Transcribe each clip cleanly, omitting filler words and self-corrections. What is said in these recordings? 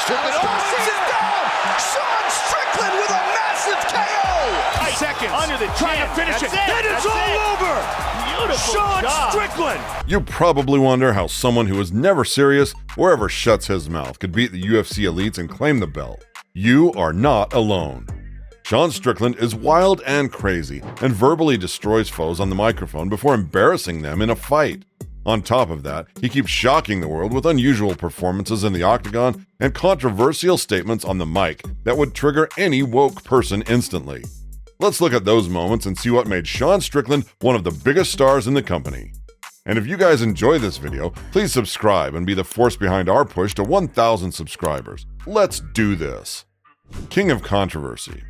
Strickland. Oh, he's down! Sean Strickland with a massive KO! Seconds. Under the trying chin. to finish That's it. it. Then it's That's all it. over. Beautiful Sean job. Strickland. You probably wonder how someone who is never serious or ever shuts his mouth could beat the UFC elites and claim the belt. You are not alone. Sean Strickland is wild and crazy and verbally destroys foes on the microphone before embarrassing them in a fight. On top of that, he keeps shocking the world with unusual performances in the octagon and controversial statements on the mic that would trigger any woke person instantly. Let's look at those moments and see what made Sean Strickland one of the biggest stars in the company. And if you guys enjoy this video, please subscribe and be the force behind our push to 1,000 subscribers. Let's do this. King of controversy.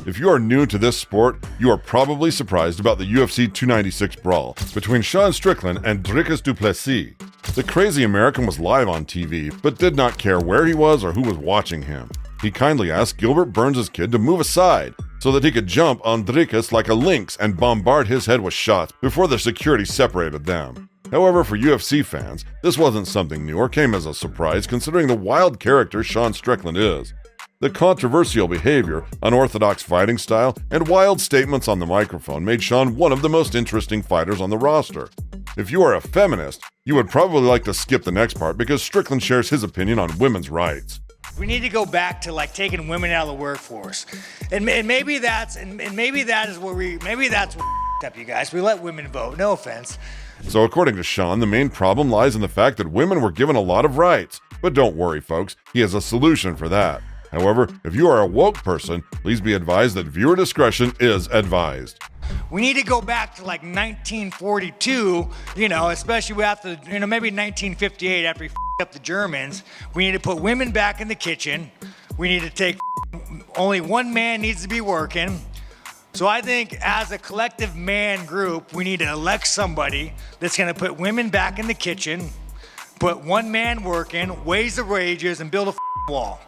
If you are new to this sport, you are probably surprised about the UFC 296 brawl between Sean Strickland and Dricus Du Plessis. The crazy American was live on TV, but did not care where he was or who was watching him. He kindly asked Gilbert Burns' kid to move aside so that he could jump on Dricus like a lynx and bombard his head with shots before the security separated them. However, for UFC fans, this wasn't something new or came as a surprise considering the wild character Sean Strickland is. The controversial behavior, unorthodox fighting style, and wild statements on the microphone made Sean one of the most interesting fighters on the roster. If you are a feminist, you would probably like to skip the next part because Strickland shares his opinion on women's rights. We need to go back to like taking women out of the workforce, and maybe that's what up, you guys. We let women vote. No offense. So according to Sean, the main problem lies in the fact that women were given a lot of rights. But don't worry, folks, he has a solution for that. However, if you are a woke person, please be advised that viewer discretion is advised. We need to go back to like 1942, especially after, maybe 1958 after we up the Germans. We need to put women back in the kitchen. We need to take, only one man needs to be working. So I think as a collective man group, we need to elect somebody that's going to put women back in the kitchen, put one man working, raise the wages, and build a wall.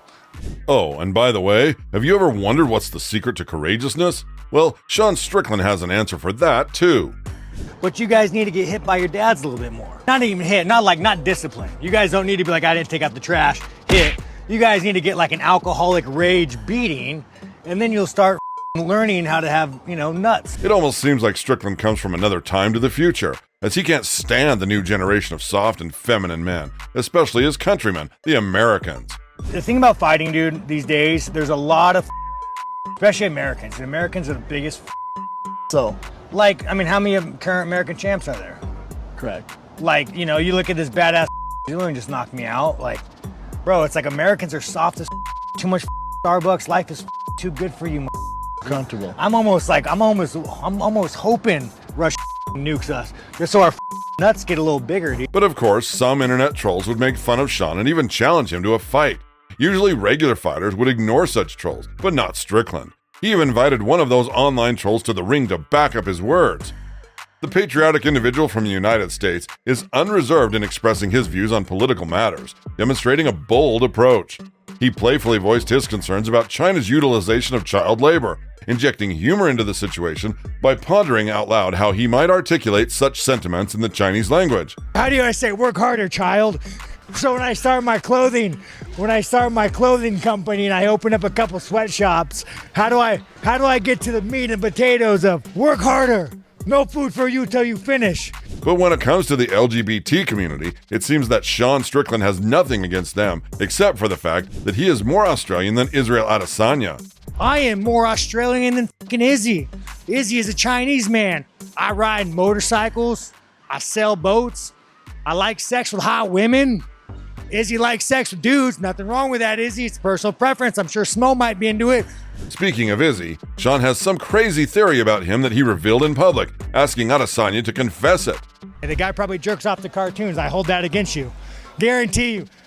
Oh, and by the way, have you ever wondered what's the secret to courageousness? Well, Sean Strickland has an answer for that, too. But you guys need to get hit by your dads a little bit more. Not even hit, not discipline. You guys don't need to be like, I didn't take out the trash, hit. You guys need to get like an alcoholic rage beating, and then you'll start learning how to have, nuts. It almost seems like Strickland comes from another time to the future, as he can't stand the new generation of soft and feminine men, especially his countrymen, the Americans. The thing about fighting, dude, these days, there's a lot of especially Americans. And Americans are the biggest So, how many current American champs are there? Correct. You look at this badass Dylan just knocked me out. Bro, it's like Americans are soft as too much Starbucks. Life is too good for you. Comfortable. I'm almost hoping Russia nukes us just so our nuts get a little bigger, dude. But of course, some internet trolls would make fun of Sean and even challenge him to a fight. Usually regular fighters would ignore such trolls, but not Strickland. He even invited one of those online trolls to the ring to back up his words. The patriotic individual from the United States is unreserved in expressing his views on political matters, demonstrating a bold approach. He playfully voiced his concerns about China's utilization of child labor, injecting humor into the situation by pondering out loud how he might articulate such sentiments in the Chinese language. How do I say work harder, child? So when I start my clothing company and I open up a couple sweatshops, how do I get to the meat and potatoes of work harder? No food for you till you finish. But when it comes to the LGBT community, it seems that Sean Strickland has nothing against them, except for the fact that he is more Australian than Israel Adesanya. I am more Australian than fucking Izzy. Izzy is a Chinese man. I ride motorcycles. I sell boats. I like sex with hot women. Izzy likes sex with dudes. Nothing wrong with that, Izzy. It's personal preference. I'm sure Smo might be into it. Speaking of Izzy, Sean has some crazy theory about him that he revealed in public, asking Adesanya to confess it. The guy probably jerks off the cartoons. I hold that against you.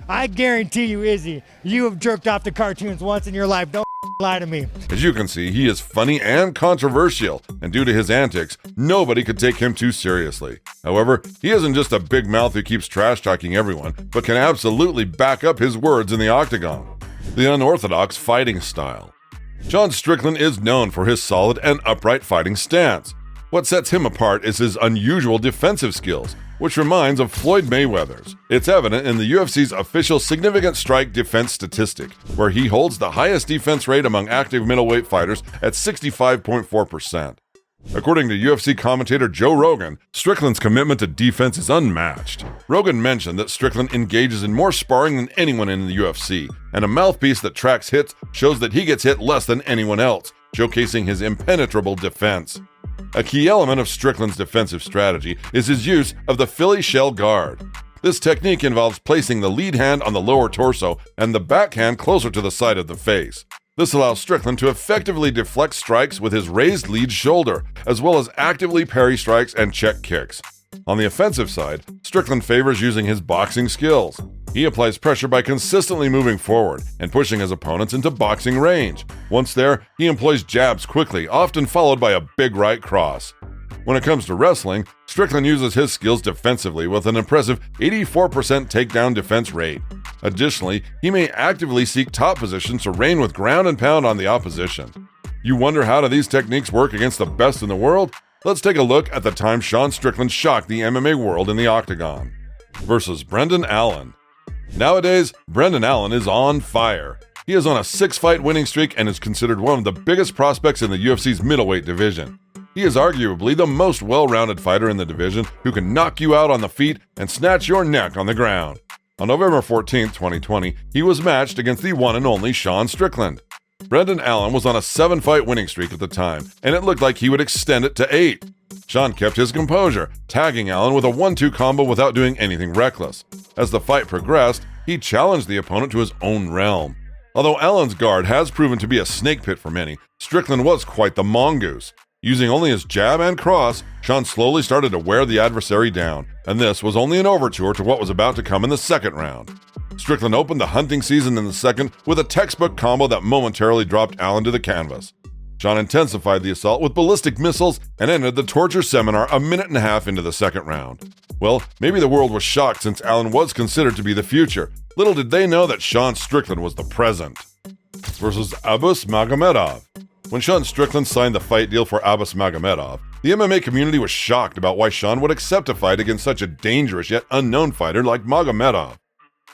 I guarantee you, Izzy, you have jerked off the cartoons once in your life. Don't lie to me. As you can see, he is funny and controversial, and due to his antics, nobody could take him too seriously. However, he isn't just a big mouth who keeps trash-talking everyone, but can absolutely back up his words in the octagon. The unorthodox fighting style. Sean Strickland is known for his solid and upright fighting stance. What sets him apart is his unusual defensive skills, which reminds of Floyd Mayweather's. It's evident in the UFC's official significant strike defense statistic, where he holds the highest defense rate among active middleweight fighters at 65.4%. According to UFC commentator Joe Rogan, Strickland's commitment to defense is unmatched. Rogan mentioned that Strickland engages in more sparring than anyone in the UFC, and a mouthpiece that tracks hits shows that he gets hit less than anyone else, showcasing his impenetrable defense. A key element of Strickland's defensive strategy is his use of the Philly shell guard. This technique involves placing the lead hand on the lower torso and the backhand closer to the side of the face. This allows Strickland to effectively deflect strikes with his raised lead shoulder, as well as actively parry strikes and check kicks. On the offensive side, Strickland favors using his boxing skills. He applies pressure by consistently moving forward and pushing his opponents into boxing range. Once there, he employs jabs quickly, often followed by a big right cross. When it comes to wrestling, Strickland uses his skills defensively with an impressive 84% takedown defense rate. Additionally, he may actively seek top positions to reign with ground and pound on the opposition. You wonder how do these techniques work against the best in the world? Let's take a look at the time Sean Strickland shocked the MMA world in the octagon. Versus Brendan Allen. Nowadays, Brendan Allen is on fire. He is on a 6-fight winning streak and is considered one of the biggest prospects in the UFC's middleweight division. He is arguably the most well-rounded fighter in the division who can knock you out on the feet and snatch your neck on the ground. On November 14, 2020, he was matched against the one and only Sean Strickland. Brendan Allen was on a 7-fight winning streak at the time, and it looked like he would extend it to 8. Sean kept his composure, tagging Allen with a 1-2 combo without doing anything reckless. As the fight progressed, he challenged the opponent to his own realm. Although Allen's guard has proven to be a snake pit for many, Strickland was quite the mongoose. Using only his jab and cross, Sean slowly started to wear the adversary down, and this was only an overture to what was about to come in the second round. Strickland opened the hunting season in the second with a textbook combo that momentarily dropped Allen to the canvas. Sean intensified the assault with ballistic missiles and ended the torture seminar a minute and a half into the second round. Well, maybe the world was shocked since Allen was considered to be the future. Little did they know that Sean Strickland was the present. Versus Abus Magomedov. When Sean Strickland signed the fight deal for Abus Magomedov, the MMA community was shocked about why Sean would accept a fight against such a dangerous yet unknown fighter like Magomedov.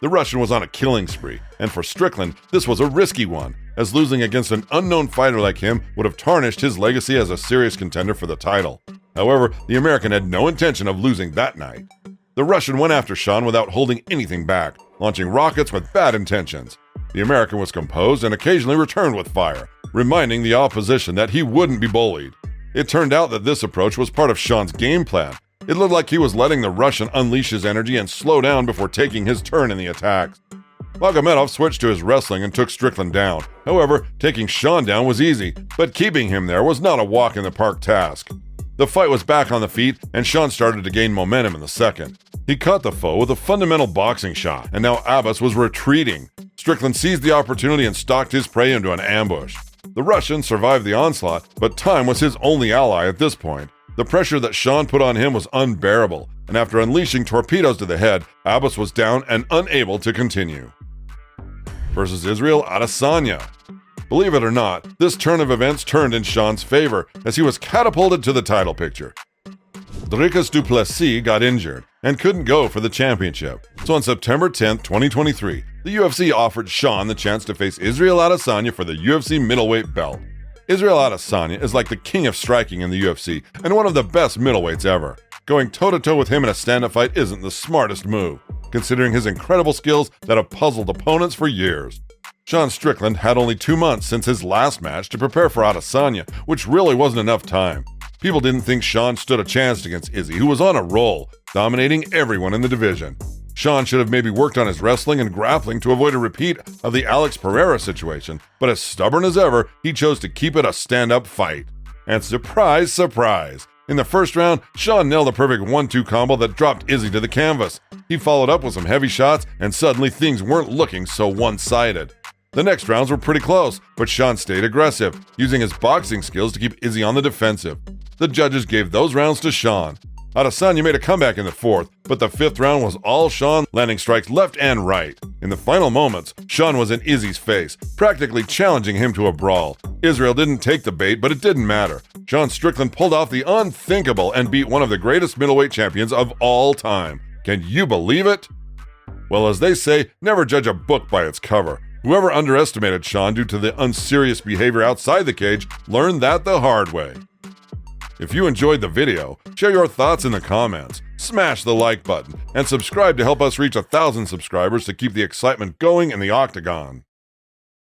The Russian was on a killing spree, and for Strickland, this was a risky one, as losing against an unknown fighter like him would have tarnished his legacy as a serious contender for the title. However, the American had no intention of losing that night. The Russian went after Sean without holding anything back, launching rockets with bad intentions. The American was composed and occasionally returned with fire, reminding the opposition that he wouldn't be bullied. It turned out that this approach was part of Sean's game plan. It looked like he was letting the Russian unleash his energy and slow down before taking his turn in the attacks. Magomedov switched to his wrestling and took Strickland down. However, taking Sean down was easy, but keeping him there was not a walk in the park task. The fight was back on the feet, and Sean started to gain momentum in the second. He caught the foe with a fundamental boxing shot, and now Abus was retreating. Strickland seized the opportunity and stalked his prey into an ambush. The Russian survived the onslaught, but time was his only ally at this point. The pressure that Sean put on him was unbearable, and after unleashing torpedoes to the head, Abus was down and unable to continue. Versus Israel Adesanya. Believe it or not, this turn of events turned in Sean's favor as he was catapulted to the title picture. Dricus Du Plessis got injured and couldn't go for the championship. So on September 10, 2023, the UFC offered Sean the chance to face Israel Adesanya for the UFC Middleweight belt. Israel Adesanya is like the king of striking in the UFC and one of the best middleweights ever. Going toe-to-toe with him in a stand-up fight isn't the smartest move, considering his incredible skills that have puzzled opponents for years. Sean Strickland had only 2 months since his last match to prepare for Adesanya, which really wasn't enough time. People didn't think Sean stood a chance against Izzy, who was on a roll, dominating everyone in the division. Sean should have maybe worked on his wrestling and grappling to avoid a repeat of the Alex Pereira situation, but as stubborn as ever, he chose to keep it a stand-up fight. And surprise, surprise! In the first round, Sean nailed a perfect 1-2 combo that dropped Izzy to the canvas. He followed up with some heavy shots, and suddenly things weren't looking so one-sided. The next rounds were pretty close, but Sean stayed aggressive, using his boxing skills to keep Izzy on the defensive. The judges gave those rounds to Sean. Adesanya made a comeback in the fourth, but the fifth round was all Sean, landing strikes left and right. In the final moments, Sean was in Izzy's face, practically challenging him to a brawl. Israel didn't take the bait, but it didn't matter. Sean Strickland pulled off the unthinkable and beat one of the greatest middleweight champions of all time. Can you believe it? Well, as they say, never judge a book by its cover. Whoever underestimated Sean due to the unserious behavior outside the cage learned that the hard way. If you enjoyed the video, share your thoughts in the comments, smash the like button, and subscribe to help us reach 1,000 subscribers to keep the excitement going in the octagon.